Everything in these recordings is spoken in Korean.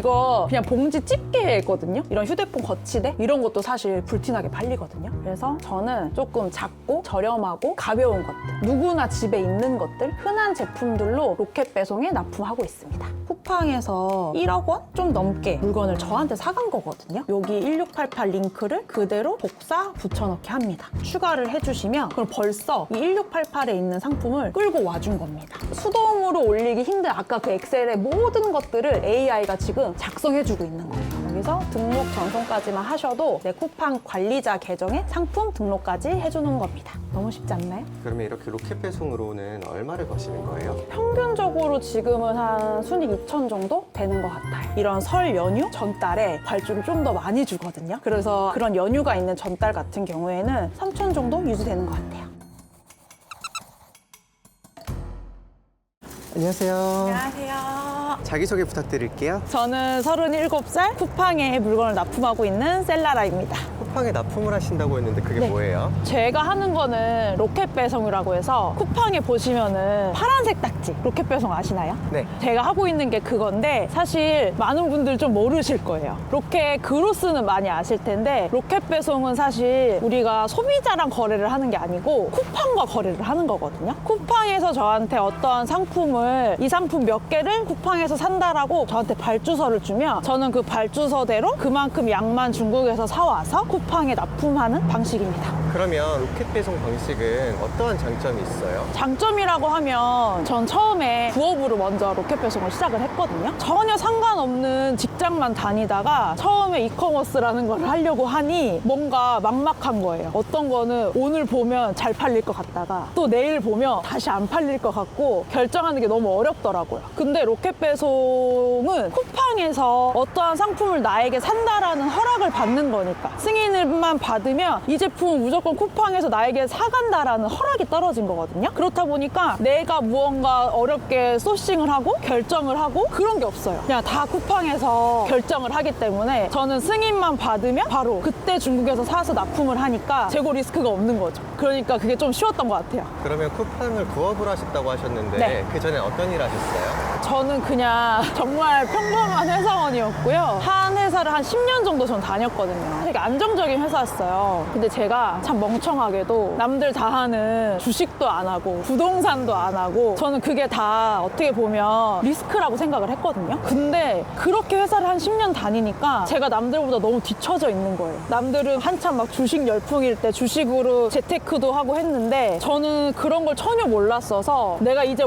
이거 그냥 봉지 집게거든요. 이런 휴대폰 거치대 이런 것도 사실 불티나게 팔리거든요. 그래서 저는 조금 작고 저렴하고 가벼운 것들, 누구나 집에 있는 것들, 흔한 제품들로 로켓 배송에 납품하고 있습니다. 쿠팡에서 1억 원 좀 넘게 물건을 저한테 사간 거거든요. 여기 1688 링크를 그대로 복사 붙여넣기 합니다. 추가를 해주시면 그럼 벌써 이 1688에 있는 상품을 끌고 와준 겁니다. 수동으로 올리기 힘든 아까 그 엑셀의 모든 것들을 AI가 지금 작성해주고 있는 거예요. 여기서 등록 전송까지만 하셔도 내 쿠팡 관리자 계정에 상품 등록까지 해주는 겁니다. 너무 쉽지 않나요? 그러면 이렇게 로켓 배송으로는 얼마를 버시는 거예요? 평균적으로 지금은 한 순익 2천 정도 되는 것 같아요. 이런 설 연휴 전달에 발주를 좀 더 많이 주거든요. 그래서 그런 연휴가 있는 전달 같은 경우에는 3천 정도 유지되는 것 같아요. 안녕하세요. 안녕하세요. 자기소개 부탁드릴게요. 저는 37살 쿠팡에 물건을 납품하고 있는 셀라라입니다. 쿠팡에 납품을 하신다고 했는데 그게 네. 뭐예요? 제가 하는 거는 로켓 배송이라고 해서 쿠팡에 보시면은 파란색 딱지 로켓 배송 아시나요? 네. 제가 하고 있는 게 그건데 사실 많은 분들 좀 모르실 거예요. 로켓 그로스는 많이 아실 텐데 로켓 배송은 사실 우리가 소비자랑 거래를 하는 게 아니고 쿠팡과 거래를 하는 거거든요. 쿠팡에서 저한테 어떠한 상품을 이 상품 몇 개를 쿠팡에서 산다라고 저한테 발주서를 주면 저는 그 발주서대로 그만큼 양만 중국에서 사와서 쿠팡에 납품하는 방식입니다. 그러면 로켓 배송 방식은 어떠한 장점이 있어요? 장점이라고 하면 전 처음에 부업으로 먼저 로켓 배송을 시작을 했거든요. 전혀 상관없는 직장만 다니다가 처음에 이커머스라는 걸 하려고 하니 뭔가 막막한 거예요. 어떤 거는 오늘 보면 잘 팔릴 것 같다가 또 내일 보면 다시 안 팔릴 것 같고 결정하는 게 너무 어렵더라고요. 근데 로켓 배송은 쿠팡에서 어떠한 상품을 나에게 산다라는 허락을 받는 거니까 승인을만 받으면 이 제품은 무조건 쿠팡에서 나에게 사간다라는 허락이 떨어진 거거든요. 그렇다 보니까 내가 무언가 어렵게 소싱을 하고 결정을 하고 그런 게 없어요. 그냥 다 쿠팡에서 결정을 하기 때문에 저는 승인만 받으면 바로 그때 중국에서 사서 납품을 하니까 재고 리스크가 없는 거죠. 그러니까 그게 좀 쉬웠던 것 같아요. 그러면 쿠팡을 부업으로 하셨다고 하셨는데 네. 그 전에 어떤 일 하셨어요? 저는 그냥 정말 평범한 회사원이었고요. 한 회사를 한 10년 정도 전 다녔거든요. 되게 안정적인 회사였어요. 근데 제가 참 멍청하게도 남들 다 하는 주식도 안 하고 부동산도 안 하고 저는 그게 다 어떻게 보면 리스크라고 생각을 했거든요. 근데 그렇게 회사를 한 10년 다니니까 제가 남들보다 너무 뒤처져 있는 거예요. 남들은 한참 막 주식 열풍일 때 주식으로 재테크도 하고 했는데 저는 그런 걸 전혀 몰랐어서 내가 이제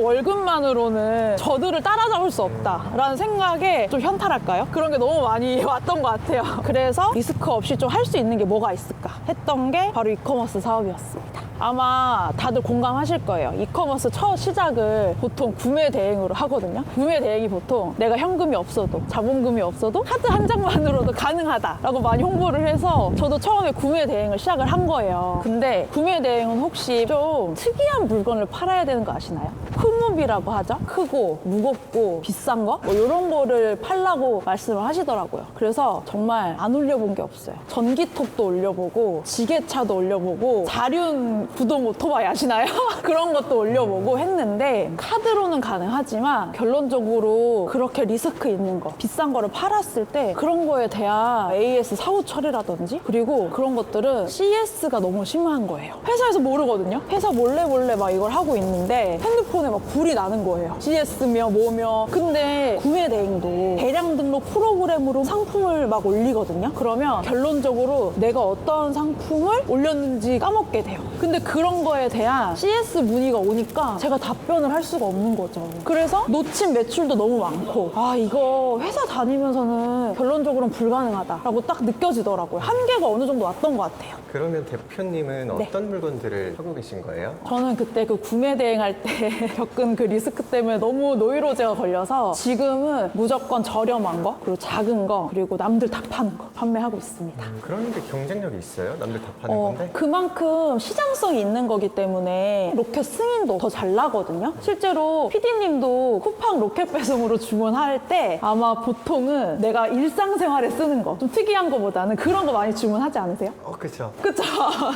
월급만으로는 저들을 따라잡을 수 없다라는 생각에 좀 현타랄까요? 그런 게 너무 많이 왔던 것 같아요. 그래서 리스크 없이 좀 할 수 있는 게 뭐가 있을까 했던 게 바로 이커머스 사업이었습니다. 아마 다들 공감하실 거예요. 이커머스 첫 시작을 보통 구매 대행으로 하거든요. 구매 대행이 보통 내가 현금이 없어도 자본금이 없어도 카드 한 장만으로도 가능하다라고 많이 홍보를 해서 저도 처음에 구매 대행을 시작을 한 거예요. 근데 구매 대행은 혹시 좀 특이한 물건을 팔아야 되는 거 아시나요? 큰 몹이라고 하죠. 크고 무겁고 비싼 거? 뭐 이런 거를 팔라고 말씀을 하시더라고요. 그래서 정말 안 올려본 게 없어요. 전기톱도 올려보고 지게차도 올려보고 사륜 구동 오토바이 아시나요? 그런 것도 올려보고 했는데 카드로는 가능하지만 결론적으로 그렇게 리스크 있는 거 비싼 거를 팔았을 때 그런 거에 대한 AS 사후 처리라든지 그리고 그런 것들은 CS가 너무 심한 거예요. 회사에서 모르거든요. 회사 몰래 막 이걸 하고 있는데 핸드폰에 막 불이 나는 거예요. GS며 뭐며. 근데 구매 대행도 대량 등록 프로그램으로 상품을 막 올리거든요. 그러면 결론적으로 내가 어떤 상품을 올렸는지 까먹게 돼요. 근데 그런 거에 대한 CS 문의가 오니까 제가 답변을 할 수가 없는 거죠. 그래서 놓친 매출도 너무 많고 아 이거 회사 다니면서는 결론적으로는 불가능하다라고 딱 느껴지더라고요. 한계가 어느 정도 왔던 것 같아요. 그러면 대표님은 네. 어떤 물건들을 하고 계신 거예요? 저는 그때 그 구매 대행할 때 겪은 그 리스크 때문에 너무 노이로제가 걸려서 지금은 무조건 저렴한 거 그리고 작은 거 그리고 남들 다 파는 거 판매하고 있습니다. 그런데 경쟁력이 있어요? 남들 다 파는 건데? 그만큼 시장성이 있는 거기 때문에 로켓 승인도 더 잘 나거든요. 실제로 PD님도 쿠팡 로켓 배송으로 주문할 때 아마 보통은 내가 일상생활에 쓰는 거 좀 특이한 거보다는 그런 거 많이 주문하지 않으세요? 그쵸. 그쵸?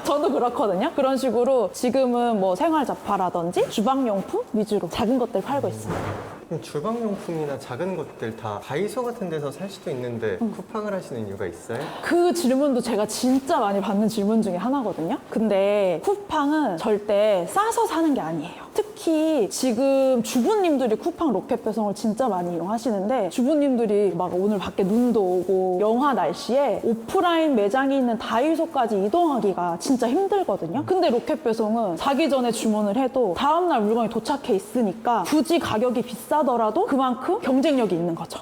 저도 그렇거든요. 그런 식으로 지금은 뭐 생활 잡화라든지 주방용품 위주로 작은 것들 팔고 있습니다. 그럼 주방용품이나 작은 것들 다 다이소 같은 데서 살 수도 있는데 쿠팡을 하시는 이유가 있어요? 그 질문도 제가 진짜 많이 받는 질문 중에 하나거든요. 근데 쿠팡은 절대 싸서 사는 게 아니에요. 특히 지금 주부님들이 쿠팡 로켓 배송을 진짜 많이 이용하시는데 주부님들이 막 오늘 밖에 눈도 오고 영하 날씨에 오프라인 매장이 있는 다이소까지 이동하기가 진짜 힘들거든요. 근데 로켓 배송은 자기 전에 주문을 해도 다음날 물건이 도착해 있으니까 굳이 가격이 비싸더라도 그만큼 경쟁력이 있는 거죠.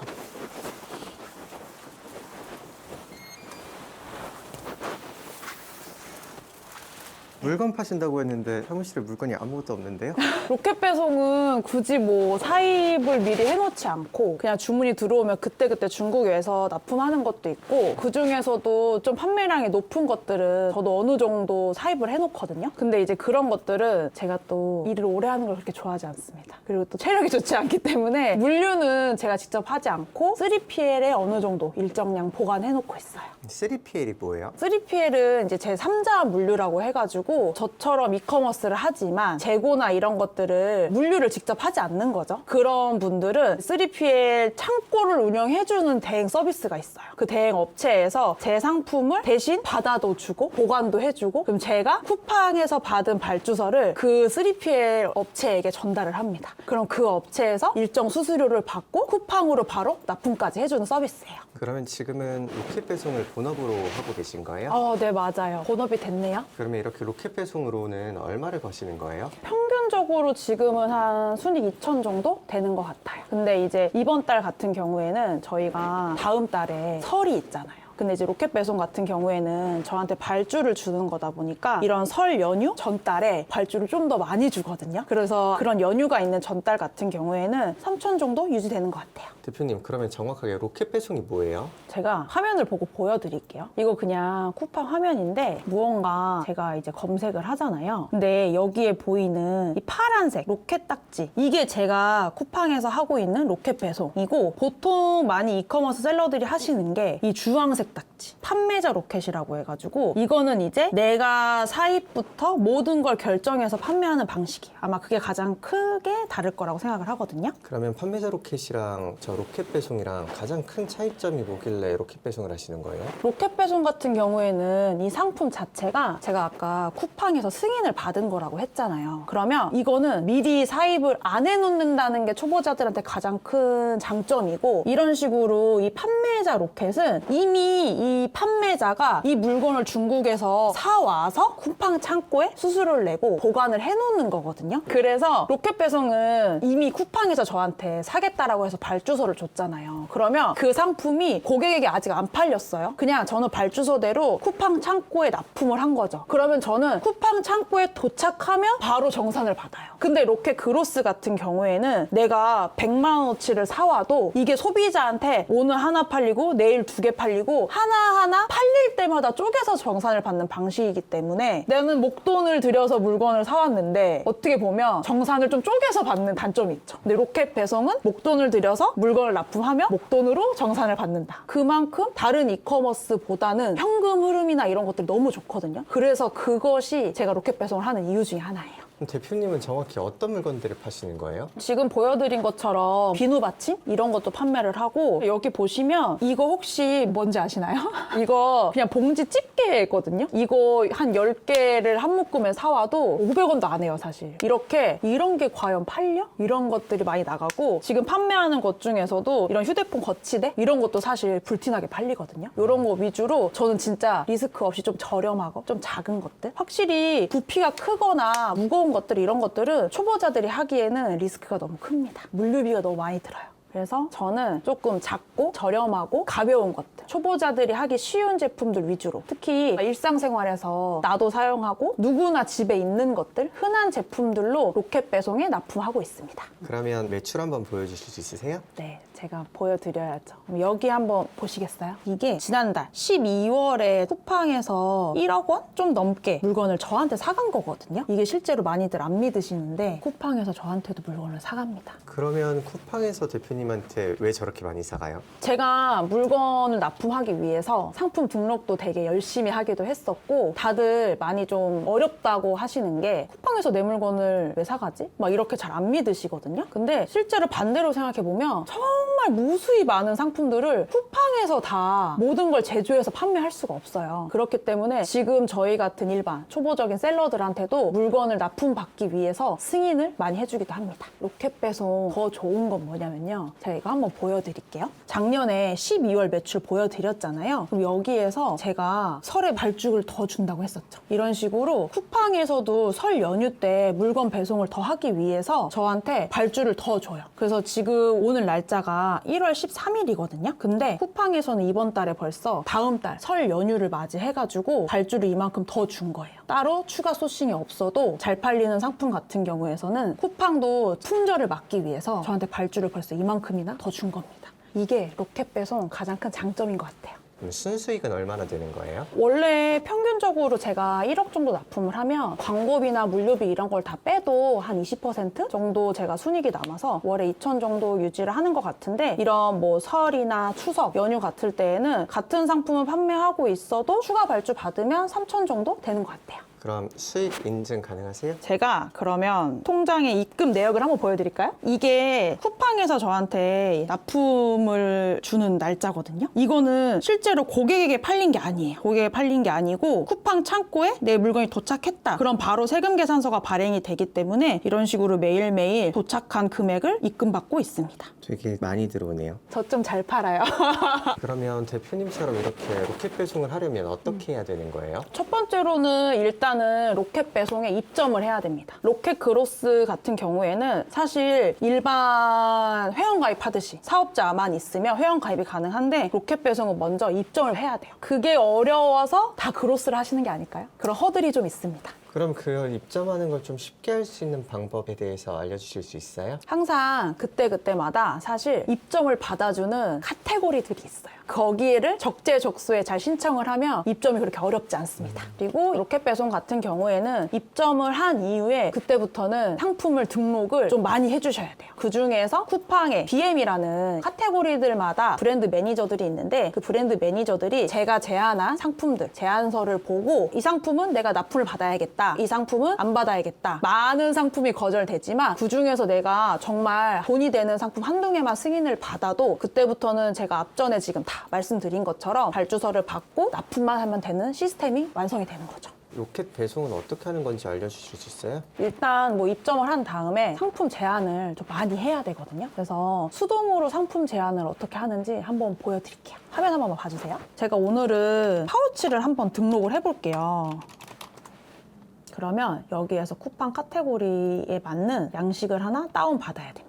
물건 파신다고 했는데 사무실에 물건이 아무것도 없는데요? 로켓 배송은 굳이 뭐 사입을 미리 해놓지 않고 그냥 주문이 들어오면 그때그때 중국에서 납품하는 것도 있고 그중에서도 좀 판매량이 높은 것들은 저도 어느 정도 사입을 해놓거든요. 근데 이제 그런 것들은 제가 또 일을 오래 하는 걸 그렇게 좋아하지 않습니다. 그리고 또 체력이 좋지 않기 때문에 물류는 제가 직접 하지 않고 3PL에 어느 정도 일정량 보관해놓고 있어요. 3PL이 뭐예요? 3PL은 이제 제 3자 물류라고 해가지고 저처럼 이커머스를 하지만 재고나 이런 것들을 물류를 직접 하지 않는 거죠. 그런 분들은 3PL 창고를 운영해주는 대행 서비스가 있어요. 그 대행 업체에서 제 상품을 대신 받아도 주고 보관도 해주고 그럼 제가 쿠팡에서 받은 발주서를 그 3PL 업체에게 전달을 합니다. 그럼 그 업체에서 일정 수수료를 받고 쿠팡으로 바로 납품까지 해주는 서비스예요. 그러면 지금은 로켓 배송을 본업으로 하고 계신 거예요? 네, 맞아요. 본업이 됐네요. 그러면 이렇게 로켓 배송으로는 얼마를 버시는 거예요? 평균적으로 지금은 한 순익 2천 정도 되는 것 같아요. 근데 이제 이번 달 같은 경우에는 저희가 다음 달에 설이 있잖아요. 근데 이제 로켓 배송 같은 경우에는 저한테 발주를 주는 거다 보니까 이런 설 연휴 전달에 발주를 좀 더 많이 주거든요. 그래서 그런 연휴가 있는 전달 같은 경우에는 3천 정도 유지되는 것 같아요. 대표님, 그러면 정확하게 로켓 배송이 뭐예요? 제가 화면을 보고 보여드릴게요. 이거 그냥 쿠팡 화면인데 무언가 제가 이제 검색을 하잖아요. 근데 여기에 보이는 이 파란색 로켓 딱지 이게 제가 쿠팡에서 하고 있는 로켓 배송이고 보통 많이 이커머스 셀러들이 하시는 게 이 주황색 딱지 판매자 로켓이라고 해가지고 이거는 이제 내가 사입부터 모든 걸 결정해서 판매하는 방식이에요. 아마 그게 가장 크게 다를 거라고 생각을 하거든요. 그러면 판매자 로켓이랑 저 로켓 배송이랑 가장 큰 차이점이 뭐길래 로켓 배송을 하시는 거예요? 로켓 배송 같은 경우에는 이 상품 자체가 제가 아까 쿠팡에서 승인을 받은 거라고 했잖아요. 그러면 이거는 미리 사입을 안 해놓는다는 게 초보자들한테 가장 큰 장점이고 이런 식으로 이 판매자 로켓은 이미 이 판매자가 이 물건을 중국에서 사와서 쿠팡 창고에 수수료를 내고 보관을 해놓는 거거든요. 그래서 로켓 배송은 이미 쿠팡에서 저한테 사겠다라고 해서 발주서를 줬잖아요. 그러면 그 상품이 고객에게 아직 안 팔렸어요. 그냥 저는 발주서대로 쿠팡 창고에 납품을 한 거죠. 그러면 저는 쿠팡 창고에 도착하면 바로 정산을 받아요. 근데 로켓 그로스 같은 경우에는 내가 100만 원어치를 사와도 이게 소비자한테 오늘 하나 팔리고 내일 2개 팔리고 하나하나 팔릴 때마다 쪼개서 정산을 받는 방식이기 때문에 나는 목돈을 들여서 물건을 사왔는데 어떻게 보면 정산을 좀 쪼개서 받는 단점이 있죠. 근데 로켓 배송은 목돈을 들여서 물건을 납품하면 목돈으로 정산을 받는다. 그만큼 다른 이커머스보다는 현금 흐름이나 이런 것들이 너무 좋거든요. 그래서 그것이 제가 로켓 배송을 하는 이유 중에 하나예요. 그럼 대표님은 정확히 어떤 물건들을 파시는 거예요? 지금 보여드린 것처럼 비누 받침 이런 것도 판매를 하고 여기 보시면 이거 혹시 뭔지 아시나요? 이거 그냥 봉지 집게거든요. 이거 한 10개를 한 묶음에 사와도 500원도 안 해요, 사실. 이런 게 과연 팔려? 이런 것들이 많이 나가고 지금 판매하는 것 중에서도 이런 휴대폰 거치대 이런 것도 사실 불티나게 팔리거든요. 이런 거 위주로 저는 진짜 리스크 없이 좀 저렴하고 좀 작은 것들 확실히 부피가 크거나 무거운 것들 이런 것들은 초보자들이 하기에는 리스크가 너무 큽니다. 물류비가 너무 많이 들어요. 그래서 저는 조금 작고 저렴하고 가벼운 것들 초보자들이 하기 쉬운 제품들 위주로 특히 일상생활에서 나도 사용하고 누구나 집에 있는 것들 흔한 제품들로 로켓 배송에 납품하고 있습니다. 그러면 매출 한번 보여주실 수 있으세요? 네, 제가 보여드려야죠. 그럼 여기 한번 보시겠어요? 이게 지난달 12월에 쿠팡에서 1억 원 좀 넘게 물건을 저한테 사간 거거든요. 이게 실제로 많이들 안 믿으시는데 쿠팡에서 저한테도 물건을 사갑니다. 그러면 쿠팡에서 대표님 대표님한테 왜 저렇게 많이 사가요? 제가 물건을 납품하기 위해서 상품 등록도 되게 열심히 하기도 했었고 다들 많이 좀 어렵다고 하시는 게 쿠팡에서 내 물건을 왜 사가지? 막 이렇게 잘 안 믿으시거든요. 근데 실제로 반대로 생각해보면 정말 무수히 많은 상품들을 쿠팡에서 다 모든 걸 제조해서 판매할 수가 없어요. 그렇기 때문에 지금 저희 같은 일반 초보적인 셀러들한테도 물건을 납품받기 위해서 승인을 많이 해주기도 합니다. 로켓 배송 더 좋은 건 뭐냐면요. 제가 이거 한번 보여드릴게요. 작년에 12월 매출 보여드렸잖아요. 그럼 여기에서 제가 설에 발주를 더 준다고 했었죠. 이런 식으로 쿠팡에서도 설 연휴 때 물건 배송을 더 하기 위해서 저한테 발주를 더 줘요. 그래서 지금 오늘 날짜가 1월 13일이거든요. 근데 쿠팡에서는 이번 달에 벌써 다음 달 설 연휴를 맞이해가지고 발주를 이만큼 더 준 거예요. 따로 추가 소싱이 없어도 잘 팔리는 상품 같은 경우에서는 쿠팡도 품절을 막기 위해서 저한테 발주를 벌써 이만큼이나 더 준 겁니다. 이게 로켓 배송 가장 큰 장점인 것 같아요. 그럼 순수익은 얼마나 되는 거예요? 원래 평균적으로 제가 1억 정도 납품을 하면 광고비나 물류비 이런 걸 다 빼도 한 20% 정도 제가 순익이 남아서 월에 2천 정도 유지를 하는 것 같은데 이런 뭐 설이나 추석, 연휴 같을 때에는 같은 상품을 판매하고 있어도 추가 발주 받으면 3천 정도 되는 것 같아요. 그럼 수익 인증 가능하세요? 제가 그러면 통장에 입금 내역을 한번 보여드릴까요? 이게 쿠팡에서 저한테 납품을 주는 날짜거든요. 이거는 실제로 고객에게 팔린 게 아니에요. 고객에게 팔린 게 아니고 쿠팡 창고에 내 물건이 도착했다. 그럼 바로 세금 계산서가 발행이 되기 때문에 이런 식으로 매일매일 도착한 금액을 입금받고 있습니다. 되게 많이 들어오네요. 저 좀 잘 팔아요. 그러면 대표님처럼 이렇게 로켓 배송을 하려면 어떻게 해야 되는 거예요? 첫 번째로는 일단은 로켓 배송에 입점을 해야 됩니다. 로켓 그로스 같은 경우에는 사실 일반 회원가입 하듯이 사업자만 있으면 회원가입이 가능한데 로켓 배송은 먼저 입점을 해야 돼요. 그게 어려워서 다 그로스를 하시는 게 아닐까요? 그런 허들이 좀 있습니다. 그럼 그 입점하는 걸 좀 쉽게 할 수 있는 방법에 대해서 알려주실 수 있어요? 항상 그때그때마다 사실 입점을 받아주는 카테고리들이 있어요. 거기에를 적재적소에 잘 신청을 하면 입점이 그렇게 어렵지 않습니다. 그리고 로켓 배송 같은 경우에는 입점을 한 이후에 그때부터는 상품을 등록을 좀 많이 해주셔야 돼요. 그 중에서 쿠팡의 BM이라는 카테고리들마다 브랜드 매니저들이 있는데 그 브랜드 매니저들이 제가 제안한 상품들, 제안서를 보고 이 상품은 내가 납품을 받아야겠다. 이 상품은 안 받아야겠다. 많은 상품이 거절되지만 그 중에서 내가 정말 돈이 되는 상품 한두 개만 승인을 받아도 그때부터는 제가 앞전에 지금 다 말씀드린 것처럼 발주서를 받고 납품만 하면 되는 시스템이 완성이 되는 거죠. 로켓 배송은 어떻게 하는 건지 알려주실 수 있어요? 일단 뭐 입점을 한 다음에 상품 제안을 좀 많이 해야 되거든요. 그래서 수동으로 상품 제안을 어떻게 하는지 한번 보여드릴게요. 화면 한번 봐주세요. 제가 오늘은 파우치를 한번 등록을 해볼게요. 그러면 여기에서 쿠팡 카테고리에 맞는 양식을 하나 다운받아야 됩니다.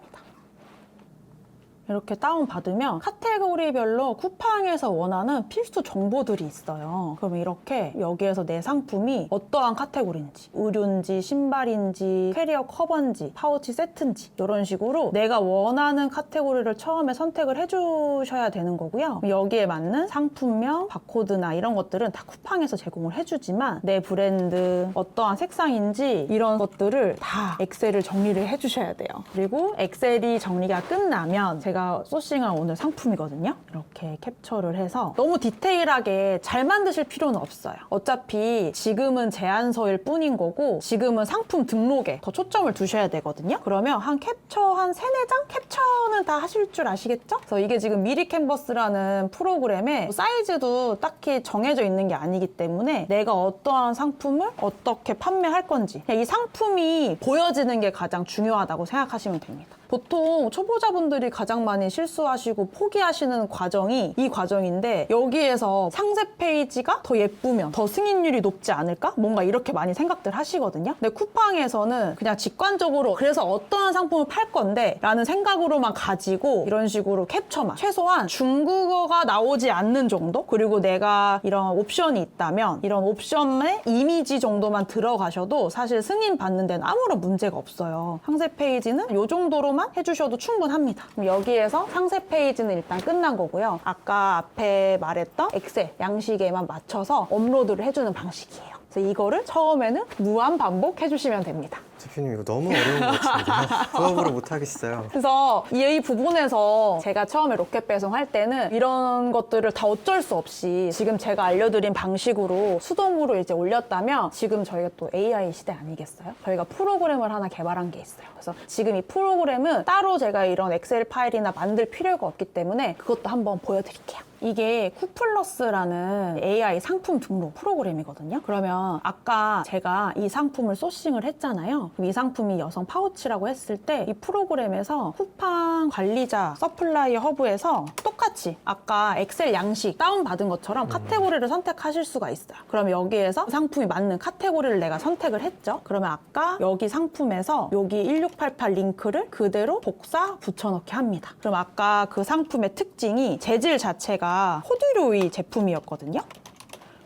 이렇게 다운받으면 카테고리별로 쿠팡에서 원하는 필수 정보들이 있어요. 그러면 이렇게 여기에서 내 상품이 어떠한 카테고리인지, 의류인지, 신발인지, 캐리어 커버인지, 파우치 세트인지 이런 식으로 내가 원하는 카테고리를 처음에 선택을 해주셔야 되는 거고요. 여기에 맞는 상품명, 바코드나 이런 것들은 다 쿠팡에서 제공을 해주지만 내 브랜드, 어떠한 색상인지 이런 것들을 다 엑셀을 정리를 해주셔야 돼요. 그리고 엑셀이 정리가 끝나면 제가 소싱한 오늘 상품이거든요. 이렇게 캡처를 해서 너무 디테일하게 잘 만드실 필요는 없어요. 어차피 지금은 제안서일 뿐인 거고 지금은 상품 등록에 더 초점을 두셔야 되거든요. 그러면 한 캡처 한 3-4장? 캡처는 다 하실 줄 아시겠죠? 그래서 이게 지금 미리 캔버스라는 프로그램에 사이즈도 딱히 정해져 있는 게 아니기 때문에 내가 어떠한 상품을 어떻게 판매할 건지 이 상품이 보여지는 게 가장 중요하다고 생각하시면 됩니다. 보통 초보자분들이 가장 많이 실수하시고 포기하시는 과정이 이 과정인데 여기에서 상세 페이지가 더 예쁘면 더 승인율이 높지 않을까? 뭔가 이렇게 많이 생각들 하시거든요. 근데 쿠팡에서는 그냥 직관적으로 그래서 어떠한 상품을 팔 건데 라는 생각으로만 가지고 이런 식으로 캡처만 최소한 중국어가 나오지 않는 정도? 그리고 내가 이런 옵션이 있다면 이런 옵션의 이미지 정도만 들어가셔도 사실 승인 받는 데는 아무런 문제가 없어요. 상세 페이지는 이 정도로 해주셔도 충분합니다. 그럼 여기에서 상세 페이지는 일단 끝난 거고요. 아까 앞에 말했던 엑셀 양식에만 맞춰서 업로드를 해주는 방식이에요. 그래서 이거를 처음에는 무한 반복 해주시면 됩니다. 대표님 이거 너무 어려운 것 같은데요. 부업으로 못 하겠어요. 그래서 이 부분에서 제가 처음에 로켓 배송할 때는 이런 것들을 다 어쩔 수 없이 지금 제가 알려드린 방식으로 수동으로 이제 올렸다면 지금 저희가 또 AI 시대 아니겠어요? 저희가 프로그램을 하나 개발한 게 있어요. 그래서 지금 이 프로그램은 따로 제가 이런 엑셀 파일이나 만들 필요가 없기 때문에 그것도 한번 보여드릴게요. 이게 쿠플러스라는 AI 상품 등록 프로그램이거든요. 그러면 아까 제가 이 상품을 소싱을 했잖아요. 그럼 이 상품이 여성 파우치라고 했을 때 이 프로그램에서 쿠팡 관리자 서플라이 허브에서 똑같이 아까 엑셀 양식 다운받은 것처럼 카테고리를 선택하실 수가 있어요. 그럼 여기에서 상품이 맞는 카테고리를 내가 선택을 했죠. 그러면 아까 여기 상품에서 여기 1688 링크를 그대로 복사 붙여넣기 합니다. 그럼 아까 그 상품의 특징이 재질 자체가 호두류의 제품이었거든요.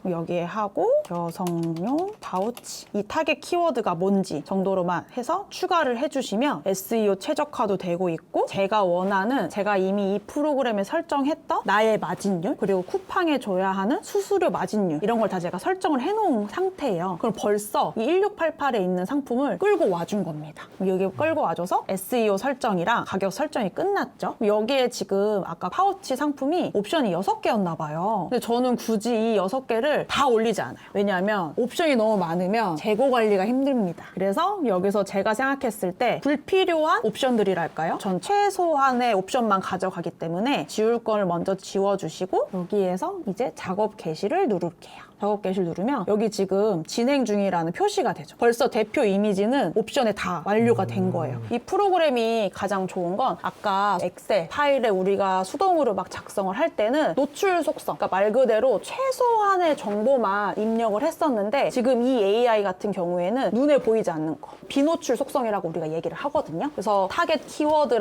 여기에 하고 여성용 파우치 이 타겟 키워드가 뭔지 정도로만 해서 추가를 해주시면 SEO 최적화도 되고 있고 제가 원하는 제가 이미 이 프로그램에 설정했던 나의 마진율 그리고 쿠팡에 줘야 하는 수수료 마진율 이런 걸 다 제가 설정을 해놓은 상태예요. 그럼 벌써 이 1688에 있는 상품을 끌고 와준 겁니다. 여기 끌고 와줘서 SEO 설정이랑 가격 설정이 끝났죠. 여기에 지금 아까 파우치 상품이 옵션이 6개였나 봐요. 근데 저는 굳이 이 6개를 다 올리지 않아요. 왜냐하면 옵션이 너무 많으면 재고 관리가 힘듭니다. 그래서 여기서 제가 생각했을 때 불필요한 옵션들이랄까요? 전 최소한의 옵션만 가져가기 때문에 지울 걸 먼저 지워주시고 여기에서 이제 작업 개시를 누를게요. 작업 개시를 누르면 여기 지금 진행 중이라는 표시가 되죠. 벌써 대표 이미지는 옵션에 다 완료가 된 거예요. 이 프로그램이 가장 좋은 건 아까 엑셀 파일에 우리가 수동으로 막 작성을 할 때는 노출 속성, 그러니까 말 그대로 최소한의 정보만 입력을 했었는데 지금 이 AI 같은 경우에는 눈에 보이지 않는 거 비노출 속성이라고 우리가 얘기를 하거든요. 그래서 타겟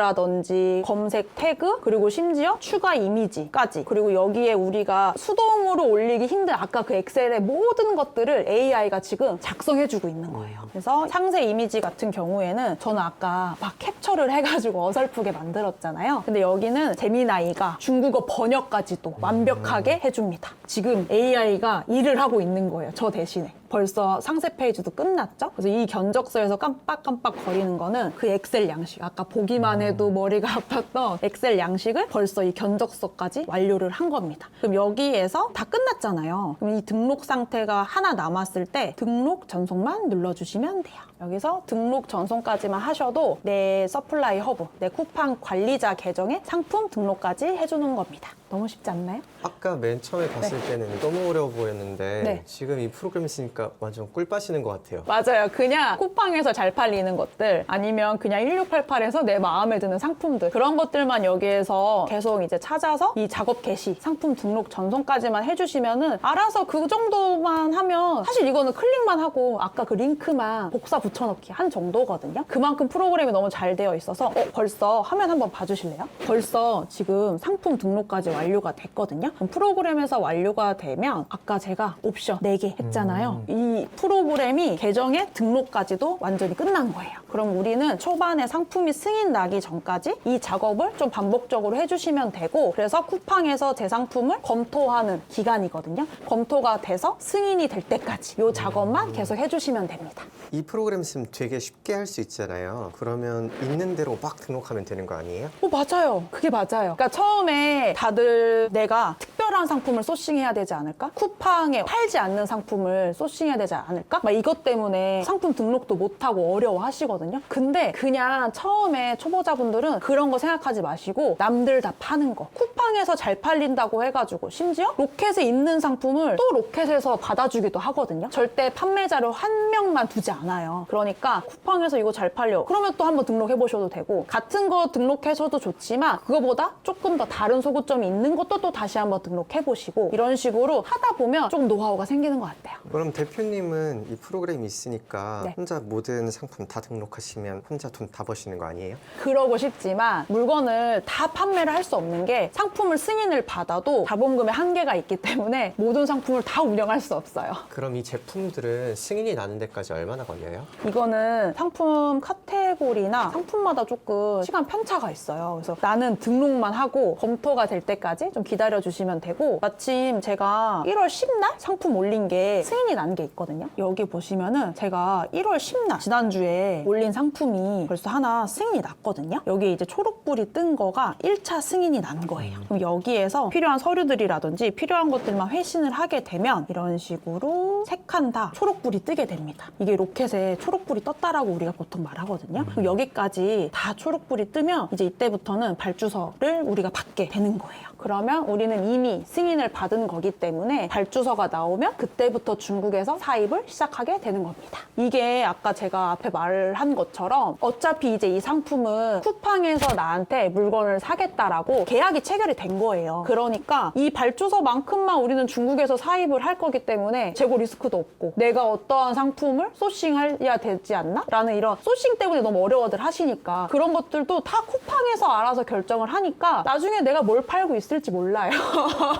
키워드라든지 검색 태그 그리고 심지어 추가 이미지까지 그리고 여기에 우리가 수동으로 올리기 힘든 아까 그 엑셀의 모든 것들을 AI가 지금 작성해주고 있는 거예요. 그래서 상세 이미지 같은 경우에는 저는 아까 막 캡처를 해가지고 어설프게 만들었잖아요. 근데 여기는 제미나이가 중국어 번역까지도 완벽하게 해줍니다. 지금 AI가 일을 하고 있는 거예요. 저 대신에. 벌써 상세 페이지도 끝났죠? 그래서 이 견적서에서 깜빡깜빡 거리는 거는 그 엑셀 양식. 아까 보기만 해도 머리가 아팠던 엑셀 양식을 벌써 이 견적서까지 완료를 한 겁니다. 그럼 여기에서 다 끝났잖아요. 그럼 이 등록 상태가 하나 남았을 때 등록 전송만 눌러주시면 돼요. 여기서 등록 전송까지만 하셔도 내 서플라이 허브, 내 쿠팡 관리자 계정에 상품 등록까지 해주는 겁니다. 너무 쉽지 않나요? 아까 맨 처음에 봤을 때는 너무 어려워 보였는데 네. 지금 이 프로그램 쓰니까 완전 꿀 빠시는 것 같아요. 맞아요. 그냥 쿠팡에서 잘 팔리는 것들 아니면 그냥 1688에서 내 마음에 드는 상품들 그런 것들만 여기에서 계속 이제 찾아서 이 작업 개시, 상품 등록 전송까지만 해주시면은 알아서 그 정도만 하면 사실 이거는 클릭만 하고 아까 그 링크만 복사 붙여넣기 한 정도거든요. 그만큼 프로그램이 너무 잘 되어 있어서 벌써 화면 한번 봐주실래요? 벌써 지금 상품 등록까지 완료가 됐거든요. 그럼 프로그램에서 완료가 되면 아까 제가 옵션 4개 했잖아요. 이 프로그램이 계정의 등록까지도 완전히 끝난 거예요. 그럼 우리는 초반에 상품이 승인 나기 전까지 이 작업을 좀 반복적으로 해주시면 되고 그래서 쿠팡에서 제 상품을 검토하는 기간이거든요. 검토가 돼서 승인이 될 때까지 이 작업만 계속 해주시면 됩니다. 이 프로그램 쓰면 되게 쉽게 할 수 있잖아요. 그러면 있는 대로 막 등록하면 되는 거 아니에요? 맞아요. 그게 맞아요. 그러니까 처음에 다들 내가 특별한 상품을 소싱해야 되지 않을까? 쿠팡에 팔지 않는 상품을 소싱해야 되지 않을까? 막 이것 때문에 상품 등록도 못하고 어려워 하시거든요. 근데 그냥 처음에 초보자분들은 그런 거 생각하지 마시고 남들 다 파는 거. 쿠팡에서 잘 팔린다고 해가지고 심지어 로켓에 있는 상품을 또 로켓에서 받아주기도 하거든요. 절대 판매자를 한 명만 두지 않아요. 그러니까 쿠팡에서 이거 잘 팔려. 그러면 또 한번 등록해보셔도 되고 같은 거 등록해서도 좋지만 그거보다 조금 더 다른 소구점이 있는 것도 또 다시 한번 등록해보시고 이런 식으로 하다 보면 조금 노하우가 생기는 것 같아요. 그럼 대표님은 이 프로그램이 있으니까 네. 혼자 모든 상품 다 등록하시면 혼자 돈 다 버시는 거 아니에요? 그러고 싶지만 물건을 다 판매를 할 수 없는 게 상품을 승인을 받아도 자본금의 한계가 있기 때문에 모든 상품을 다 운영할 수 없어요. 그럼 이 제품들은 승인이 나는 데까지 얼마나 걸려요? 이거는 상품 카테고리나 상품마다 조금 시간 편차가 있어요. 그래서 나는 등록만 하고 검토가 될 때까지 좀 기다려 주시면 되고, 마침 제가 1월 10날 상품 올린 게 승인이 난 게 있거든요. 여기 보시면은 제가 1월 10날 지난주에 올린 상품이 벌써 하나 승인이 났거든요. 여기에 이제 초록불이 뜬 거가 1차 승인이 난 거예요. 그럼 여기에서 필요한 서류들이라든지 필요한 것들만 회신을 하게 되면 이런 식으로 3칸 다 초록불이 뜨게 됩니다. 이게 로켓에 초록불이 떴다라고 우리가 보통 말하거든요. 그럼 여기까지 다 초록불이 뜨면 이제 이때부터는 발주서를 우리가 받게 되는 거예요. 그러면 우리는 이미 승인을 받은 거기 때문에 발주서가 나오면 그때부터 중국에서 사입을 시작하게 되는 겁니다. 이게 아까 제가 앞에 말한 것처럼 어차피 이제 이 상품은 쿠팡에서 나한테 물건을 사겠다라고 계약이 체결이 된 거예요. 그러니까 이 발주서만큼만 우리는 중국에서 사입을 할 거기 때문에 재고 리스크도 없고 내가 어떠한 상품을 소싱해야 되지 않나? 라는 이런 소싱 때문에 너무 어려워들 하시니까 그런 것들도 다 쿠팡에서 알아서 결정을 하니까 나중에 내가 뭘 팔고 있을지 몰라요.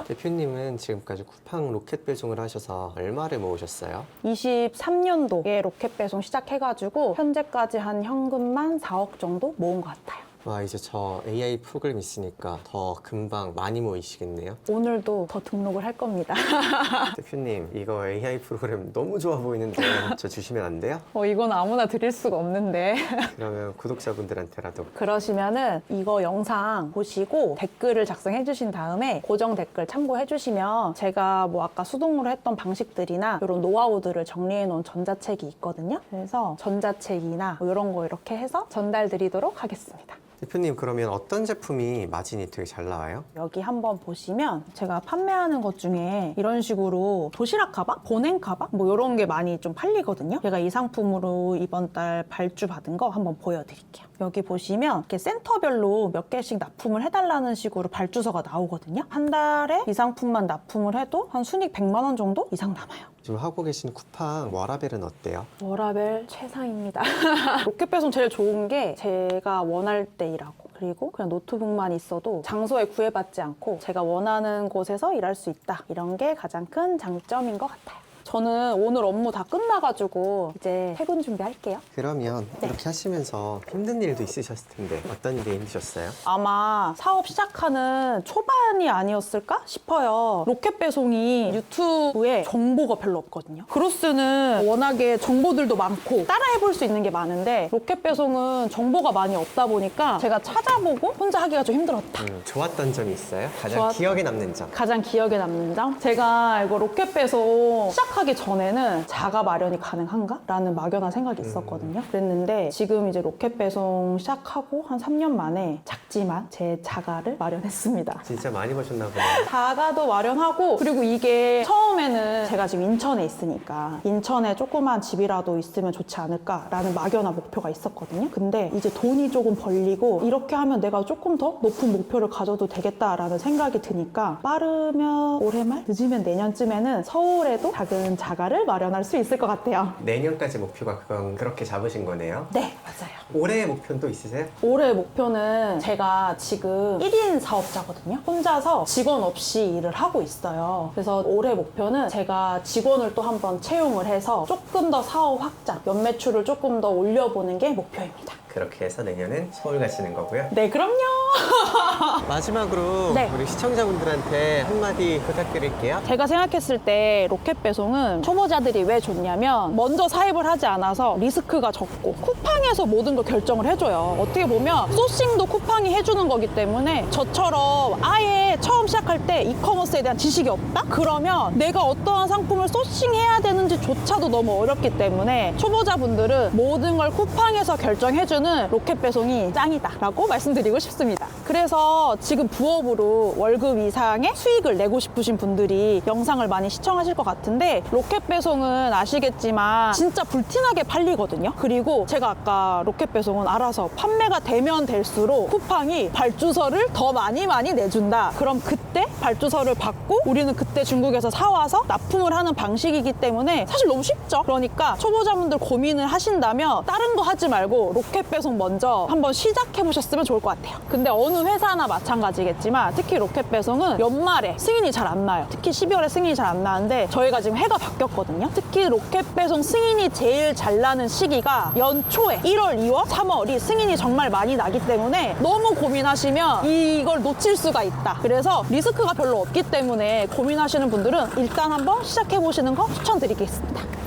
대표님은 지금까지 쿠팡 로켓 배송을 하셔서 얼마를 모으셨어요? 23년도에 로켓 배송 시작해가지고 현재까지 한 현금만 4억 정도 모은 것 같아요. 와, 이제 저 AI 프로그램 있으니까 더 금방 많이 모이시겠네요. 오늘도 더 등록을 할 겁니다. 대표님, 이거 AI 프로그램 너무 좋아 보이는데 저 주시면 안 돼요? 이건 아무나 드릴 수가 없는데. 그러면 구독자분들한테라도. 그러시면은 이거 영상 보시고 댓글을 작성해 주신 다음에 고정 댓글 참고해 주시면 제가 뭐 아까 수동으로 했던 방식들이나 이런 노하우들을 정리해 놓은 전자책이 있거든요. 그래서 전자책이나 뭐 이런 거 이렇게 해서 전달 드리도록 하겠습니다. 대표님, 그러면 어떤 제품이 마진이 되게 잘 나와요? 여기 한번 보시면 제가 판매하는 것 중에 이런 식으로 도시락 가방, 보냉 가방 뭐 이런 게 많이 좀 팔리거든요. 제가 이 상품으로 이번 달 발주 받은 거 한번 보여드릴게요. 여기 보시면 이렇게 센터별로 몇 개씩 납품을 해달라는 식으로 발주서가 나오거든요. 한 달에 이 상품만 납품을 해도 한 순익 100만 원 정도 이상 남아요. 지금 하고 계신 쿠팡 워라벨은 어때요? 워라벨 최상입니다. 로켓 배송 제일 좋은 게 제가 원할 때 일하고 그리고 그냥 노트북만 있어도 장소에 구애받지 않고 제가 원하는 곳에서 일할 수 있다. 이런 게 가장 큰 장점인 것 같아요. 저는 오늘 업무 다 끝나가지고 이제 퇴근 준비할게요. 그러면 이렇게 하시면서 힘든 일도 있으셨을 텐데 어떤 일이 힘드셨어요? 아마 사업 시작하는 초반이 아니었을까 싶어요. 로켓 배송이 유튜브에 정보가 별로 없거든요. 그로스는 워낙에 정보들도 많고 따라해볼 수 있는 게 많은데 로켓 배송은 정보가 많이 없다 보니까 제가 찾아보고 혼자 하기가 좀 힘들었다. 좋았던 점이 있어요? 가장 기억에 남는 점? 가장 기억에 남는 점? 제가 이거 로켓 배송 시작하기 전에는 자가 마련이 가능한가? 라는 막연한 생각이 있었거든요. 그랬는데 지금 이제 로켓 배송 시작하고 한 3년 만에 작지만 제 자가를 마련했습니다. 진짜 많이 버셨나 보네요. 자가도 마련하고 그리고 이게 처음에는 제가 지금 인천에 있으니까 인천에 조그만 집이라도 있으면 좋지 않을까라는 막연한 목표가 있었거든요. 근데 이제 돈이 조금 벌리고 이렇게 하면 내가 조금 더 높은 목표를 가져도 되겠다라는 생각이 드니까 빠르면 올해 말, 늦으면 내년쯤에는 서울에도 작은 자가를 마련할 수 있을 것 같아요. 내년까지 목표가 그렇게 잡으신 거네요? 네, 맞아요. 올해의 목표는 또 있으세요? 올해 목표는 제가 지금 1인 사업자거든요. 혼자서 직원 없이 일을 하고 있어요. 그래서 올해 목표는 제가 직원을 또 한번 채용을 해서 조금 더 사업 확장, 연매출을 조금 더 올려보는 게 목표입니다. 그렇게 해서 내년은 서울 가시는 거고요. 네, 그럼요. 마지막으로 네. 우리 시청자분들한테 한마디 부탁드릴게요. 제가 생각했을 때 로켓 배송은 초보자들이 왜 좋냐면 먼저 사입을 하지 않아서 리스크가 적고 쿠팡에서 모든 걸 결정을 해줘요. 어떻게 보면 소싱도 쿠팡이 해주는 거기 때문에 저처럼 아예 처음 시작할 때 이커머스에 대한 지식이 없다? 그러면 내가 어떠한 상품을 소싱해야 되는지조차도 너무 어렵기 때문에 초보자분들은 모든 걸 쿠팡에서 결정해주는 로켓 배송이 짱이다 라고 말씀드리고 싶습니다. 그래서 지금 부업으로 월급 이상의 수익을 내고 싶으신 분들이 영상을 많이 시청하실 것 같은데 로켓 배송은 아시겠지만 진짜 불티나게 팔리거든요. 그리고 제가 아까 로켓 배송은 알아서 판매가 되면 될수록 쿠팡이 발주서를 더 많이 내준다. 그럼 그때 발주서를 받고 우리는 그때 중국에서 사와서 납품을 하는 방식이기 때문에 사실 너무 쉽죠. 그러니까 초보자분들 고민을 하신다면 다른 거 하지 말고 로켓 로켓 배송 먼저 한번 시작해 보셨으면 좋을 것 같아요. 근데 어느 회사나 마찬가지겠지만 특히 로켓 배송은 연말에 승인이 잘 안 나요. 특히 12월에 승인이 잘 안 나는데 저희가 지금 해가 바뀌었거든요. 특히 로켓 배송 승인이 제일 잘 나는 시기가 연초에 1월, 2월, 3월이 승인이 정말 많이 나기 때문에 너무 고민하시면 이걸 놓칠 수가 있다. 그래서 리스크가 별로 없기 때문에 고민하시는 분들은 일단 한번 시작해 보시는 거 추천드리겠습니다.